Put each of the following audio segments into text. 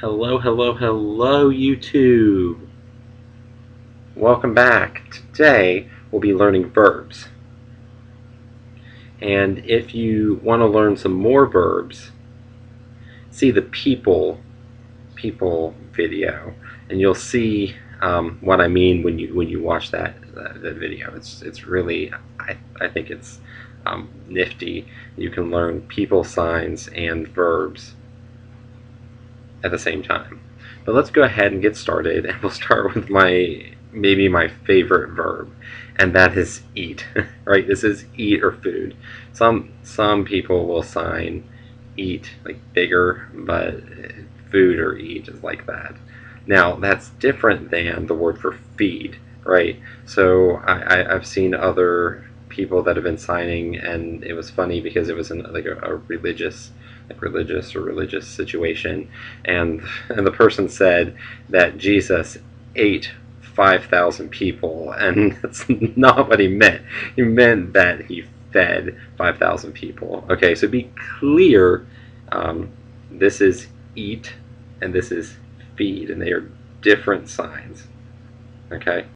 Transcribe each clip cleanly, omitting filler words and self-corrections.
Hello, hello, hello, YouTube. Welcome back. Today we'll be learning verbs. And if you want to learn some more verbs, see the people video, and you'll see what I mean when you watch that video. It's really I think it's nifty. You can learn people, signs, and verbs at the same time. But let's go ahead and get started, and we'll start with maybe my favorite verb, and that is eat. Right? This is eat or food. Some people will sign eat like bigger, but food or eat is like that. Now that's different than the word for feed, right? So I've seen other people that have been signing, and it was funny because it was in like a religious situation, and the person said that Jesus ate 5,000 people, and that's not what he meant. He meant that he fed 5,000 people. Okay, so be clear. This is eat and this is feed, and they are different signs. Okay,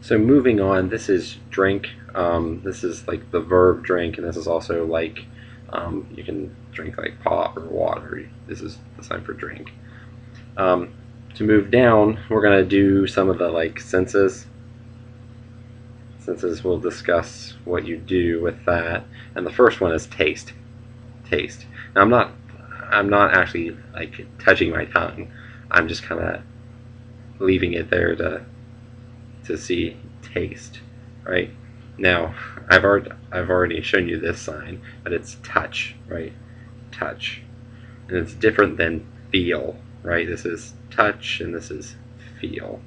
so moving on, this is drink. This is like the verb drink, and this is also like you can drink like pop or water. This is the sign for drink. To move down, we're going to do some of the like senses. Senses, we'll discuss what you do with that. And the first one is taste. Taste. Now I'm not actually like touching my tongue. I'm just kind of leaving it there to see taste, right? Now, I've already shown you this sign, but it's touch, right? Touch. And it's different than feel, right? This is touch and this is feel.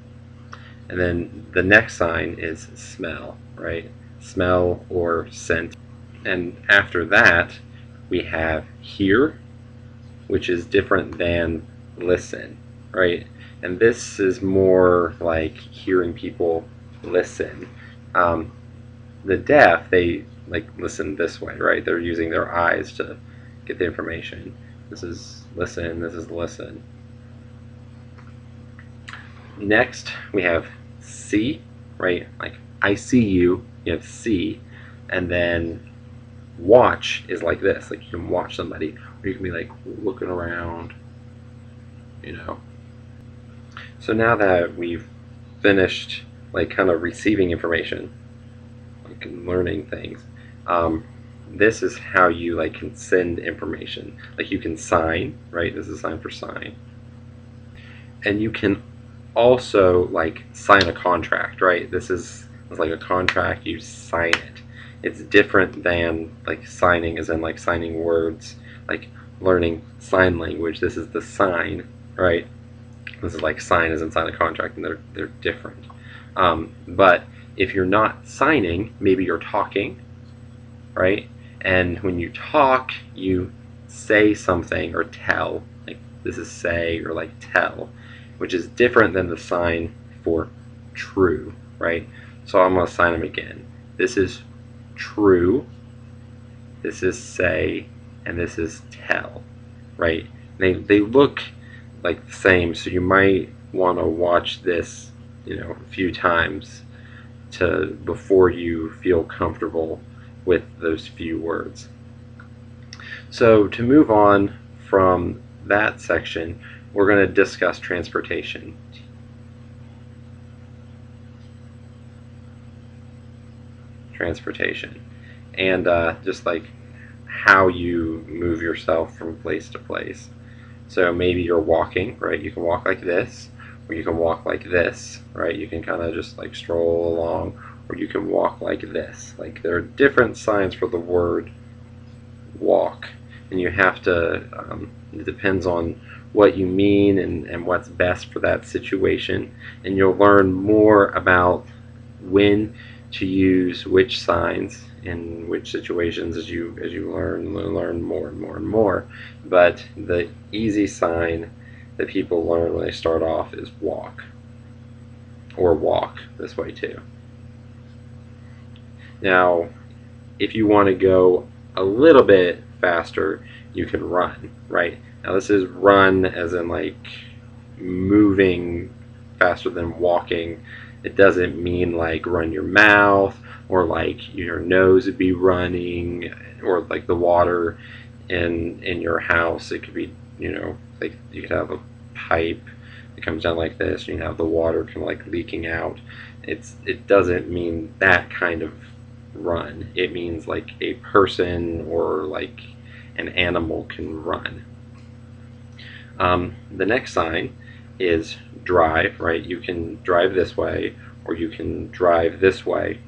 And then the next sign is smell, right? Smell or scent. And after that, we have hear, which is different than listen, right? And this is more like hearing people listen. The deaf, they like listen this way, right? They're using their eyes to get the information. This is listen, this is listen. Next, we have see, right? Like I see you, you have see, and then watch is like this. Like you can watch somebody, or you can be like looking around, you know. So now that we've finished like kind of receiving information, like learning things, this is how you like can send information. Like you can sign, right? This is a sign for sign. And you can also like sign a contract, right? This is like a contract, you sign it. It's different than like signing as in like signing words, like learning sign language. This is the sign, right? This is like sign as in sign a contract, and they're different. But if you're not signing, maybe you're talking, right? And when you talk, you say something or tell. Like this is say or like tell, which is different than the sign for true, right? So I'm going to sign them again. This is true, this is say, and this is tell, right? They look like the same, so you might want to watch this, a few times before you feel comfortable with those few words. So to move on from that section, we're going to discuss transportation. Transportation. And just like how you move yourself from place to place. So maybe you're walking, right? You can walk like this, or you can walk like this, right? You can kind of just like stroll along, or you can walk like this. Like there are different signs for the word walk, and you have to, it depends on what you mean and what's best for that situation, and you'll learn more about when to use which signs in which situations as you learn more and more and more. But the easy sign that people learn when they start off is walk, or walk this way too. Now, if you want to go a little bit faster, you can run, right? Now this is run as in like moving faster than walking. It doesn't mean like run your mouth or like your nose would be running or like the water in your house. It could be, you know, like you could have a pipe that comes down like this and you have the water kind of like leaking out. It doesn't mean that kind of run. It means like a person or like an animal can run. The next sign is drive, right? You can drive this way or you can drive this way.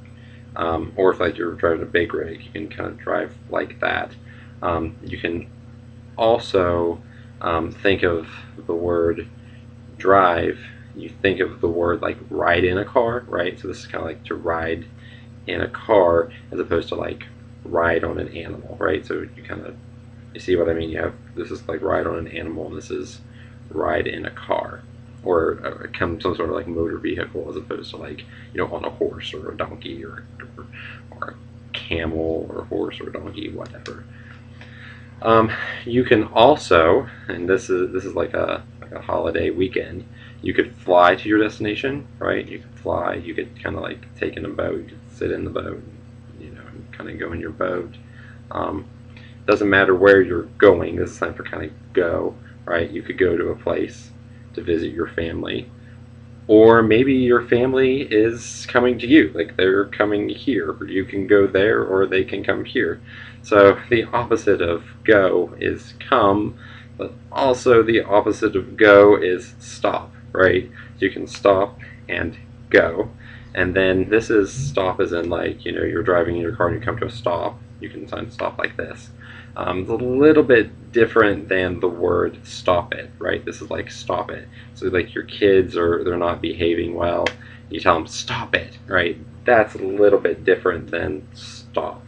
Or if like you're driving a big rig, you can kind of drive like that. You can also think of the word drive. You think of the word like ride in a car, right? So this is kind of like to ride in a car as opposed to like ride on an animal, right? So you kind of, you see what I mean? You have, this is like ride on an animal and this is ride in a car, or some sort of like motor vehicle as opposed to like, you know, on a horse or a donkey or a camel or a horse or a donkey, whatever. You can also, and this is like a holiday weekend, you could fly to your destination, right? You could fly, you could kind of like take in a boat, you could sit in the boat, you know, and kind of go in your boat. Doesn't matter where you're going, this is time for kind of go, right? You could go to a place to visit your family, or maybe your family is coming to you, like they're coming here. You can go there or they can come here. So the opposite of go is come, but also the opposite of go is stop, right? So you can stop and go. And then this is stop as in like, you know, you're driving in your car and you come to a stop. You can sign stop like this. It's a little bit different than the word stop it, right? This is like stop it. So like your kids they're not behaving well, you tell them stop it, right? That's a little bit different than stop.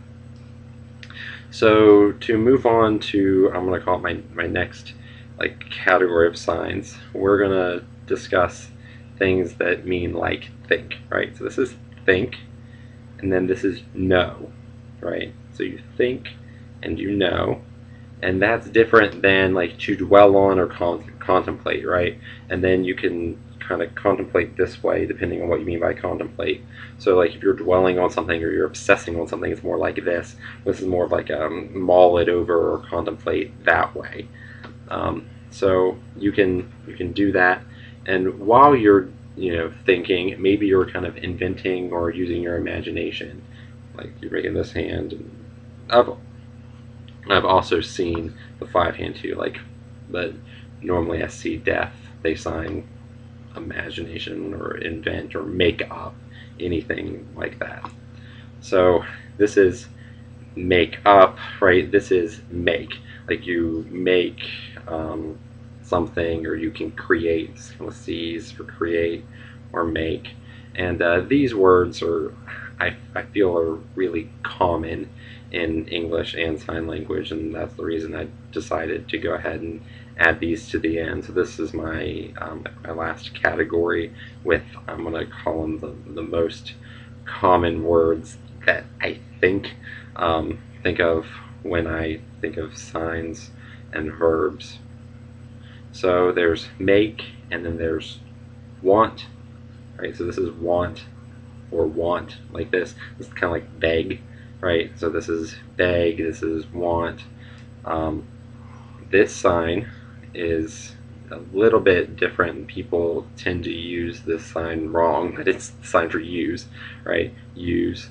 So to move on to, I'm going to call it my next like category of signs, we're going to discuss things that mean like think, right? So this is think, and then this is know, right? So you think and you know, and that's different than like to dwell on or contemplate, right? And then you can kind of contemplate this way depending on what you mean by contemplate. So like if you're dwelling on something or you're obsessing on something, it's more like this. This is more of like mull it over or contemplate that way. So you can do that, and while you're, you know, thinking, maybe you're kind of inventing or using your imagination, like you're making this hand. And I've also seen the five hand too, like, but normally I see death. They sign imagination or invent or make up, anything like that. So this is make up, right? This is make, like you make something, or you can create, with C's for create or make. And these words are, I feel, are really common in English and sign language, and that's the reason I decided to go ahead and add these to the end. So this is my my last category with, I'm going to call them the most common words that I think of when I think of signs and verbs. So there's make, and then there's want, right? So this is want or want, like this. This is kind of like beg, right? So this is beg, this is want. This sign is a little bit different. People tend to use this sign wrong, but it's the sign for use, right? Use.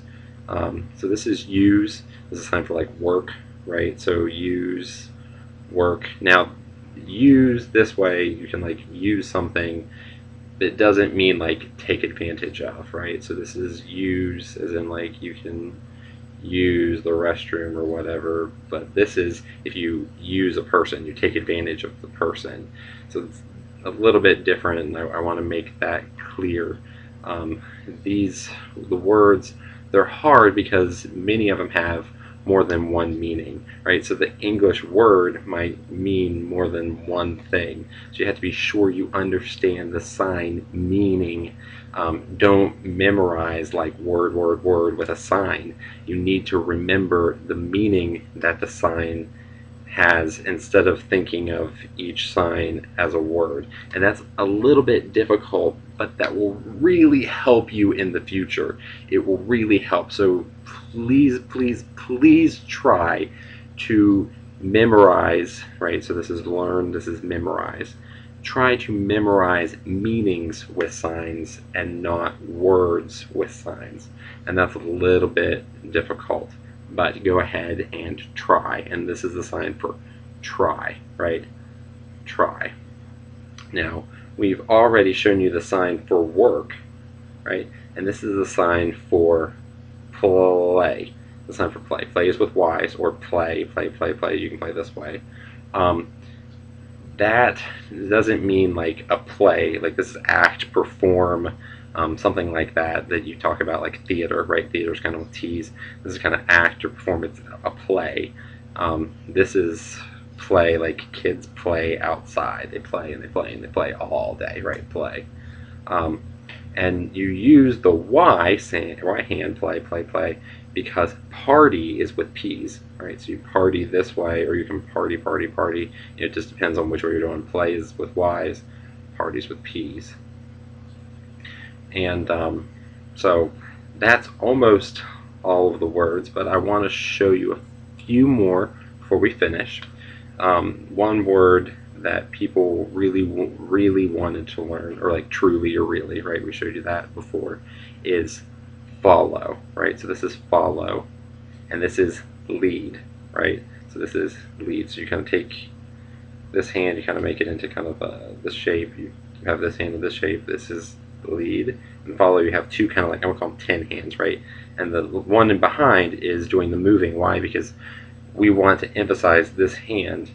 So this is use. This is a sign for like work, right? So use, work. Now, use this way, you can like use something. It doesn't mean like take advantage of, right? So this is use as in like you can use the restroom or whatever, but this is if you use a person, you take advantage of the person. So it's a little bit different, and I want to make that clear. The words, they're hard because many of them have more than one meaning, right? So the English word might mean more than one thing. So you have to be sure you understand the sign meaning. Don't memorize like word, word, word with a sign. You need to remember the meaning that the sign has, instead of thinking of each sign as a word. And that's a little bit difficult, but that will really help you in the future. It will really help. So please, please, please try to memorize, right? So this is learn, this is memorize. Try to memorize meanings with signs and not words with signs. And that's a little bit difficult, but go ahead and try. And this is the sign for try, right? Try. Now, we've already shown you the sign for work, right? And this is the sign for play. The sign for play. Play is with Y's, or play, play, play, play. You can play this way. That doesn't mean like a play, like this is act, perform, something like that you talk about, like theater, right? Theater is kind of with T's. This is kind of act or perform. It's a play. This is play, like kids play outside. They play and they play and they play all day, right? Play. And you use the Y hand, play, play, play, because party is with P's, right? So you party this way, or you can party, party, party. It just depends on which way you're doing. Play is with Y's, parties with P's. And so that's almost all of the words, but I want to show you a few more before we finish. One word that people really wanted to learn, or like truly or really, right? We showed you that before, is follow, right? So this is follow, and this is lead, right? So this is lead. So you kind of take this hand, you kind of make it into kind of this shape. You have this hand in this shape. This is lead. And follow, you have two kind of like, I'm gonna call them 10 hands, right? And the one in behind is doing the moving. Why? Because we want to emphasize this hand,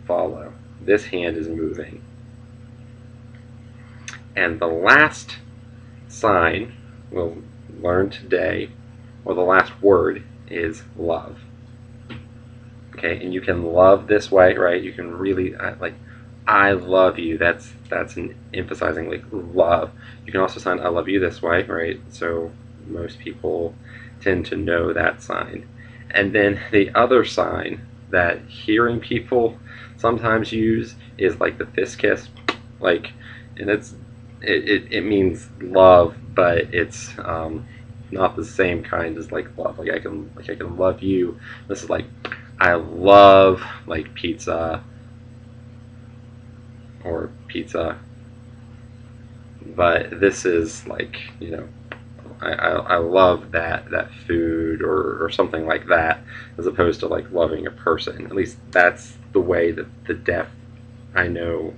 follow. This hand is moving. And the last sign we'll learn today, or the last word, is love. Okay, and you can love this way, right? You can really, like, I love you. That's an emphasizing, like, love. You can also sign I love you this way, right? So most people tend to know that sign. And then the other sign that hearing people sometimes use is like the fist kiss, like, and it means love, but it's not the same kind as like love. Like I can love you. This is like I love like pizza or pizza, but this is like, you know, I love that food or something like that, as opposed to like loving a person. At least that's the way that the deaf, I know,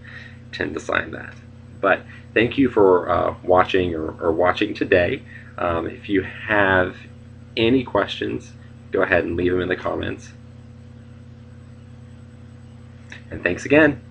tend to sign that. But thank you for watching or watching today. If you have any questions, go ahead and leave them in the comments. And thanks again.